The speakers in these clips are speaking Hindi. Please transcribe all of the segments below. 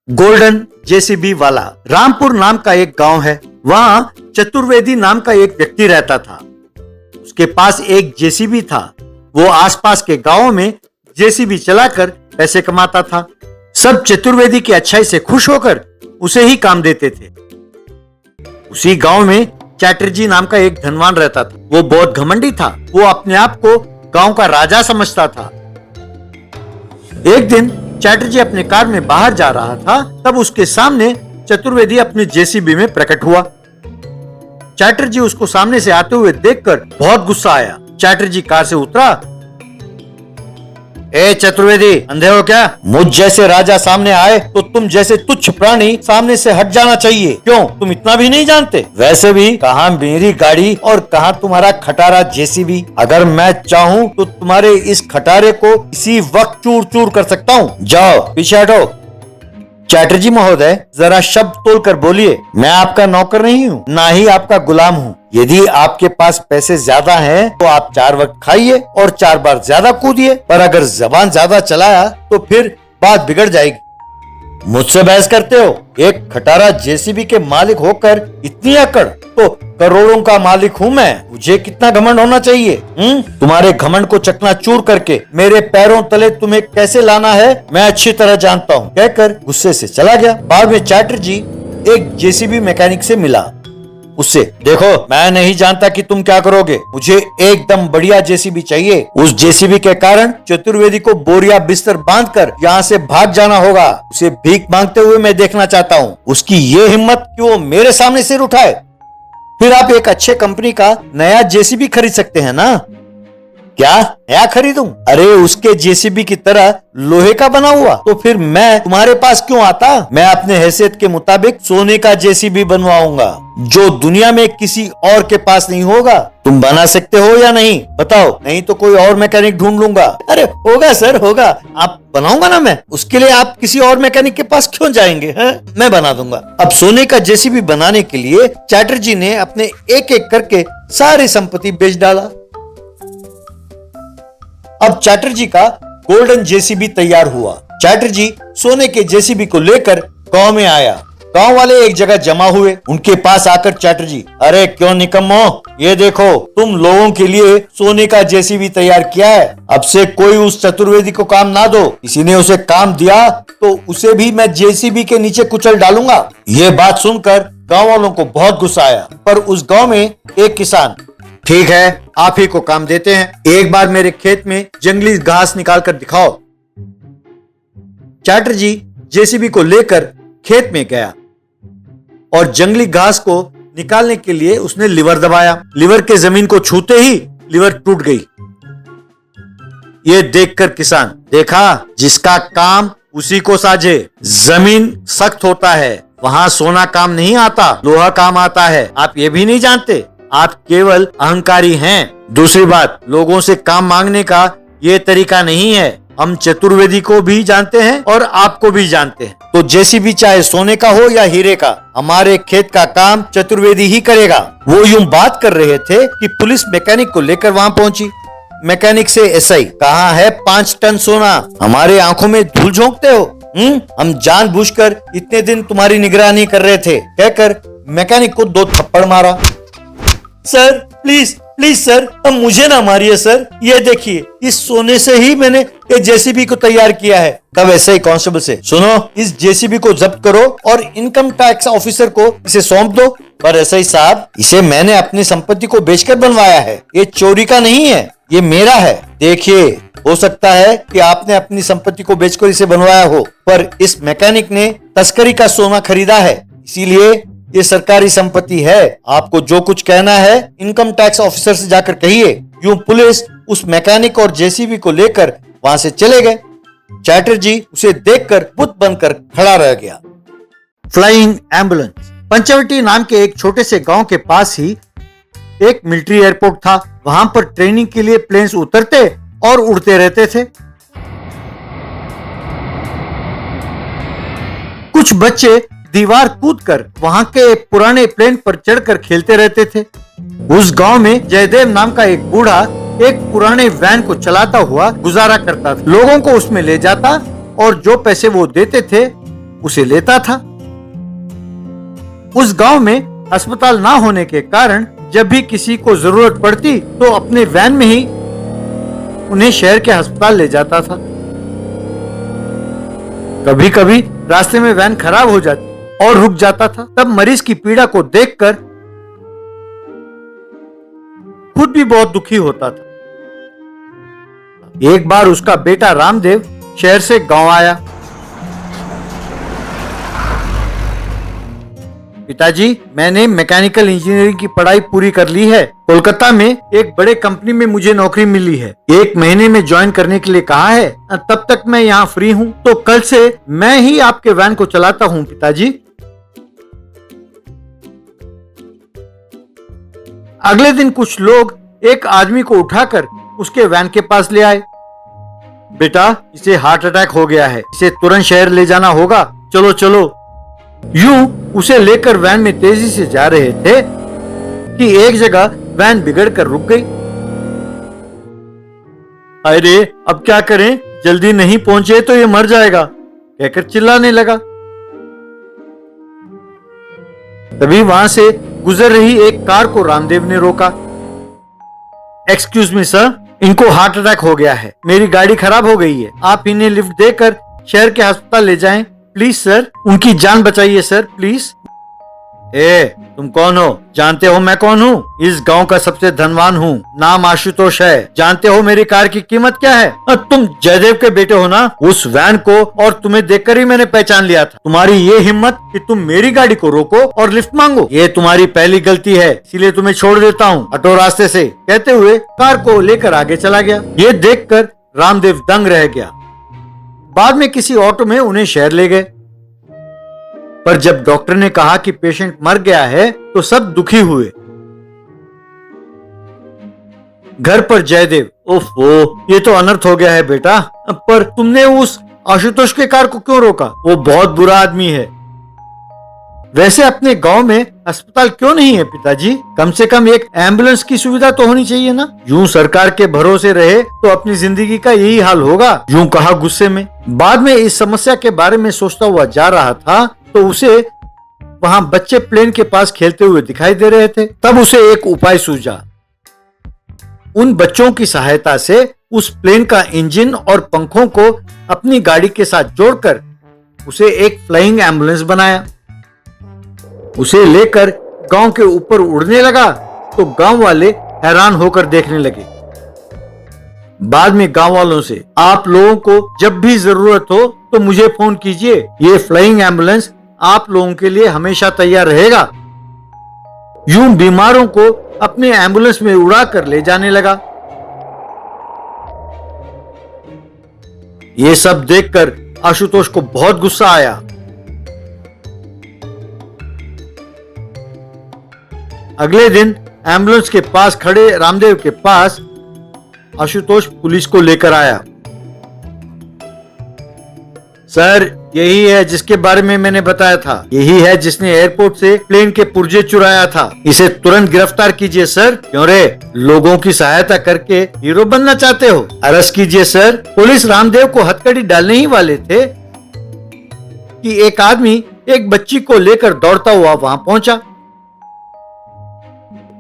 गोल्डन जेसीबी वाला। रामपुर नाम का एक गांव है। वहां चतुर्वेदी नाम का एक व्यक्ति रहता था। उसके पास एक जेसीबी था। वो आसपास के गांवों में जेसीबी चलाकर पैसे कमाता था। सब चतुर्वेदी की अच्छाई से खुश होकर उसे ही काम देते थे। उसी गांव में चैटर्जी नाम का एक धनवान रहता था। वो बहुत घमंडी था। वो अपने आप को गांव का राजा समझता था। एक दिन चैटर्जी अपने कार में बाहर जा रहा था, तब उसके सामने चतुर्वेदी अपने जेसीबी में प्रकट हुआ। चैटर्जी उसको सामने से आते हुए देखकर बहुत गुस्सा आया। चैटर्जी कार से उतरा। ए चतुर्वेदी, अंधे हो क्या? मुझ जैसे राजा सामने आए तो तुम जैसे तुच्छ प्राणी सामने से हट जाना चाहिए। क्यों, तुम इतना भी नहीं जानते? वैसे भी कहाँ मेरी गाड़ी और कहाँ तुम्हारा खटारा जेसीबी। अगर मैं चाहूँ तो तुम्हारे इस खटारे को इसी वक्त चूर चूर कर सकता हूँ। जाओ पीछे हटो। चैटर्जी महोदय, जरा शब्द तोल कर बोलिए। मैं आपका नौकर नहीं हूँ, ना ही आपका गुलाम हूँ। यदि आपके पास पैसे ज्यादा हैं, तो आप 4 वक्त खाइए और 4 बार ज्यादा कूदिए। पर अगर जबान ज्यादा चलाया तो फिर बात बिगड़ जाएगी। मुझसे बहस करते हो? एक खटारा जेसीबी के मालिक होकर इतनी अकड़? तो करोड़ों का मालिक हूँ मैं। मुझे कितना घमंड होना चाहिए? तुम्हारे घमंड को चकनाचूर करके मेरे पैरों तले तुम्हें कैसे लाना है मैं अच्छी तरह जानता हूँ, कहकर गुस्से से चला गया। बाद में चैटर्जी एक जेसीबी मैकेनिक से मिला। उससे, देखो, मैं नहीं जानता कि तुम क्या करोगे। मुझे एकदम बढ़िया जेसीबी चाहिए। उस जेसीबी के कारण चतुर्वेदी को बोरिया बिस्तर बांधकर यहाँ से भाग जाना होगा। उसे भीख मांगते हुए मैं देखना चाहता हूँ। उसकी ये हिम्मत कि वो मेरे सामने सिर उठाए। फिर आप एक अच्छे कंपनी का नया जेसीबी खरीद सकते हैं ना? क्या नया खरीदूं? अरे उसके जेसीबी की तरह लोहे का बना हुआ। तो फिर मैं तुम्हारे पास क्यों आता? मैं अपने हैसियत के मुताबिक सोने का जेसीबी बनवाऊंगा, जो दुनिया में किसी और के पास नहीं होगा। तुम बना सकते हो या नहीं? बताओ, नहीं तो कोई और मैकेनिक ढूंढ लूंगा। अरे होगा सर, होगा। आप बनाऊंगा ना मैं। उसके लिए आप किसी और मैकेनिक के पास क्यों जाएंगे? मैं बना दूंगा। अब सोने का जेसीबी बनाने के लिए चैटर्जी ने अपने एक एक करके सारी संपत्ति बेच डाला। अब चैटर्जी का गोल्डन जेसीबी तैयार हुआ। चैटर्जी सोने के जेसीबी को लेकर गांव में आया। गांव वाले एक जगह जमा हुए। उनके पास आकर चैटर्जी, अरे क्यों निकम्मो, ये देखो, तुम लोगों के लिए सोने का जेसीबी तैयार किया है। अब से कोई उस चतुर्वेदी को काम ना दो। किसी ने उसे काम दिया तो उसे भी मैं जेसीबी के नीचे कुचल डालूंगा। ये बात सुनकर गांव वालों को बहुत गुस्सा आया। पर उस गांव में एक किसान, ठीक है, आप ही को काम देते हैं। एक बार मेरे खेत में जंगली घास निकाल कर दिखाओ। चैटर्जी जेसीबी को लेकर खेत में गया और जंगली घास को निकालने के लिए उसने लीवर दबाया। लीवर के जमीन को छूते ही लीवर टूट गई। ये देखकर किसान, देखा, जिसका काम उसी को साझे। जमीन सख्त होता है, वहां सोना काम नहीं आता, लोहा काम आता है। आप ये भी नहीं जानते? आप केवल अहंकारी हैं। दूसरी बात, लोगों से काम मांगने का ये तरीका नहीं है। हम चतुर्वेदी को भी जानते हैं और आपको भी जानते हैं। तो जेसीबी चाहे सोने का हो या हीरे का, हमारे खेत का काम चतुर्वेदी ही करेगा। वो यूं बात कर रहे थे कि पुलिस मैकेनिक को लेकर वहां पहुंची। मैकेनिक से एसआई, कहाँ है 5 टन सोना? हमारे आंखों में धूल झोंकते हो? हम जानबूझकर इतने दिन तुम्हारी निगरानी कर रहे थे, कहकर मैकेनिक को 2 थप्पड़ मारा। सर प्लीज प्लीज सर, अब मुझे ना मारिए सर। ये देखिए, इस सोने से ही मैंने ये जेसीबी को तैयार किया है। कब ऐसे ही कांस्टेबल से, सुनो, इस जेसीबी को जब्त करो और इनकम टैक्स ऑफिसर को इसे सौंप दो। पर एसआई साहब, इसे मैंने अपनी संपत्ति को बेचकर बनवाया है। ये चोरी का नहीं है, ये मेरा है। देखिए, हो सकता है कि आपने अपनी संपत्ति को बेचकर इसे बनवाया हो, पर इस मैकेनिक ने तस्करी का सोना खरीदा है, इसीलिए ये सरकारी संपत्ति है। आपको जो कुछ कहना है इनकम टैक्स ऑफिसर से जाकर कहिए। यूं पुलिस उस मैकेनिक और जेसीबी को लेकर वहां से चले गए। चैटर्जी उसे देखकर बुत बनकर खड़ा रह गया। Flying ambulance. पंचवटी नाम के एक छोटे से गांव के पास ही एक मिलिट्री एयरपोर्ट था। वहां पर ट्रेनिंग के लिए प्लेन्स उतरते और उड़ते रहते थे। कुछ बच्चे दीवार कूदकर वहां के एक पुराने प्लेन पर चढ़कर खेलते रहते थे। उस गांव में जयदेव नाम का एक बूढ़ा एक पुराने वैन को चलाता हुआ गुजारा करता था। लोगों को उसमें ले जाता और जो पैसे वो देते थे उसे लेता था। उस गांव में अस्पताल ना होने के कारण जब भी किसी को जरूरत पड़ती तो अपने वैन में ही उन्हें शहर के अस्पताल ले जाता था। कभी कभी रास्ते में वैन खराब हो जाती और रुक जाता था, तब मरीज की पीड़ा को देखकर खुद भी बहुत दुखी होता था। एक बार उसका बेटा रामदेव शहर से गांव आया। पिताजी, मैंने मैकेनिकल इंजीनियरिंग की पढ़ाई पूरी कर ली है। कोलकाता में एक बड़े कंपनी में मुझे नौकरी मिली है। 1 महीने में ज्वाइन करने के लिए कहा है। तब तक मैं यहाँ फ्री हूँ, तो कल से मैं ही आपके वैन को चलाता हूँ पिताजी। अगले दिन कुछ लोग एक आदमी को उठाकर उसके वैन के पास ले आए। बेटा, इसे हार्ट अटैक हो गया है, इसे तुरंत शहर ले जाना होगा, चलो चलो। यूं उसे लेकर वैन में तेजी से जा रहे थे कि एक जगह वैन बिगड़कर रुक गई। अरे अब क्या करें, जल्दी नहीं पहुंचे तो ये मर जाएगा, कहकर चिल्लाने लगा। तभी वहां से गुजर रही एक कार को रामदेव ने रोका। एक्सक्यूज मी सर, इनको हार्ट अटैक हो गया है, मेरी गाड़ी खराब हो गई है, आप इन्हें लिफ्ट देकर शहर के अस्पताल ले जाएं प्लीज सर, उनकी जान बचाइए सर प्लीज। तुम कौन हो? जानते हो मैं कौन हूँ? इस गांव का सबसे धनवान हूँ, नाम आशुतोष है। जानते हो मेरी कार की कीमत क्या है? तुम जयदेव के बेटे हो ना? उस वैन को और तुम्हें देखकर ही मैंने पहचान लिया था। तुम्हारी ये हिम्मत कि तुम मेरी गाड़ी को रोको और लिफ्ट मांगो, ये तुम्हारी पहली गलती है, इसीलिए तुम्हें छोड़ देता हूँ, हटो रास्ते से, कहते हुए कार को लेकर आगे चला गया। ये देखकर रामदेव दंग रह गया। बाद में किसी ऑटो में उन्हें शहर ले गए, पर जब डॉक्टर ने कहा कि पेशेंट मर गया है तो सब दुखी हुए। घर पर जयदेव, ओफो, ये तो अनर्थ हो गया है बेटा, पर तुमने उस आशुतोष के कार को क्यों रोका? वो बहुत बुरा आदमी है। वैसे अपने गांव में अस्पताल क्यों नहीं है पिताजी? कम से कम एक एम्बुलेंस की सुविधा तो होनी चाहिए ना। यूं सरकार के भरोसे रहे तो अपनी जिंदगी का यही हाल होगा, यूं कहा गुस्से में। बाद में इस समस्या के बारे में सोचता हुआ जा रहा था तो उसे वहां बच्चे प्लेन के पास खेलते हुए दिखाई दे रहे थे। तब उसे एक उपाय सूझा। उन बच्चों की सहायता से उस प्लेन का इंजन और पंखों को अपनी गाड़ी के साथ जोड़कर उसे एक फ्लाइंग एम्बुलेंस बनाया। उसे लेकर गांव के ऊपर उड़ने लगा तो गांव वाले हैरान होकर देखने लगे। बाद में गांव वालों से, आप लोगों को जब भी जरूरत हो तो मुझे फोन कीजिए, ये फ्लाइंग एम्बुलेंस आप लोगों के लिए हमेशा तैयार रहेगा। यूं बीमारों को अपने एम्बुलेंस में उड़ा कर ले जाने लगा। ये सब देखकर आशुतोष को बहुत गुस्सा आया। अगले दिन एम्बुलेंस के पास खड़े रामदेव के पास आशुतोष पुलिस को लेकर आया। सर, यही है जिसके बारे में मैंने बताया था, यही है जिसने एयरपोर्ट से प्लेन के पुर्जे चुराया था, इसे तुरंत गिरफ्तार कीजिए सर। क्यों रे, लोगों की सहायता करके हीरो बनना चाहते हो? अरेस्ट कीजिए सर। पुलिस रामदेव को हथकड़ी डालने ही वाले थे कि एक आदमी एक बच्ची को लेकर दौड़ता हुआ वहां पहुंचा।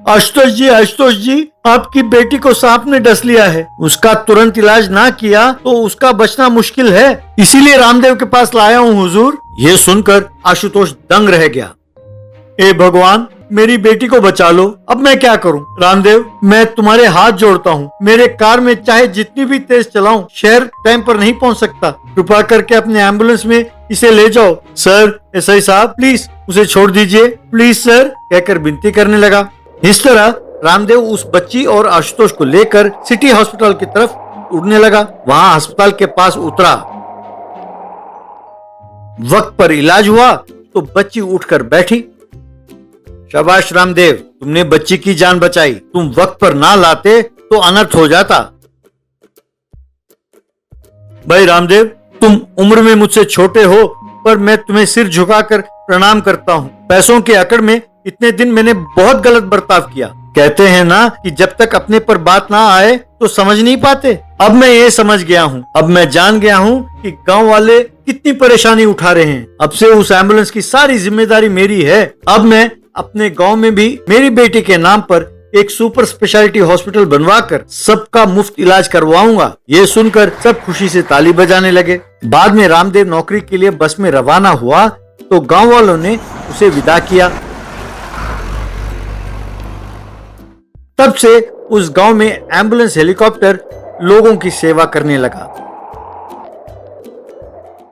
आशुतोष जी, आपकी बेटी को सांप ने डस लिया है, उसका तुरंत इलाज ना किया तो उसका बचना मुश्किल है, इसीलिए रामदेव के पास लाया हूँ हुजूर। ये सुनकर आशुतोष दंग रह गया। ए भगवान, मेरी बेटी को बचा लो, अब मैं क्या करूं? रामदेव, मैं तुम्हारे हाथ जोड़ता हूँ, मेरे कार में चाहे जितनी भी तेज चलाऊं, शहर टाइम पर नहीं पहुंच सकता, कृपा करके अपने एम्बुलेंस में इसे ले जाओ। सर, एसआई साहब प्लीज उसे छोड़ दीजिए, प्लीज सर, कहकर विनती करने लगा। इस तरह रामदेव उस बच्ची और आशुतोष को लेकर सिटी हॉस्पिटल की तरफ उड़ने लगा। वहां अस्पताल के पास उतरा, वक्त पर इलाज हुआ तो बच्ची उठकर बैठी। शाबाश रामदेव, तुमने बच्ची की जान बचाई, तुम वक्त पर ना लाते तो अनर्थ हो जाता। भाई रामदेव, तुम उम्र में मुझसे छोटे हो, पर मैं तुम्हें सिर झुकाकर प्रणाम करता हूँ। पैसों के अकड़ में इतने दिन मैंने बहुत गलत बर्ताव किया। कहते हैं ना कि जब तक अपने पर बात ना आए तो समझ नहीं पाते। अब मैं ये समझ गया हूँ, अब मैं जान गया हूँ कि गांव वाले कितनी परेशानी उठा रहे हैं। अब से उस एम्बुलेंस की सारी जिम्मेदारी मेरी है। अब मैं अपने गांव में भी मेरी बेटी के नाम पर एक सुपर स्पेशलिटी हॉस्पिटल बनवाकर सबका मुफ्त इलाज करवाऊंगा। ये सुनकर सब खुशी से ताली बजाने लगे। बाद में रामदेव नौकरी के लिए बस में रवाना हुआ तो गांव वालों ने उसे विदा किया। तब से उस गांव में एम्बुलेंस हेलीकॉप्टर लोगों की सेवा करने लगा।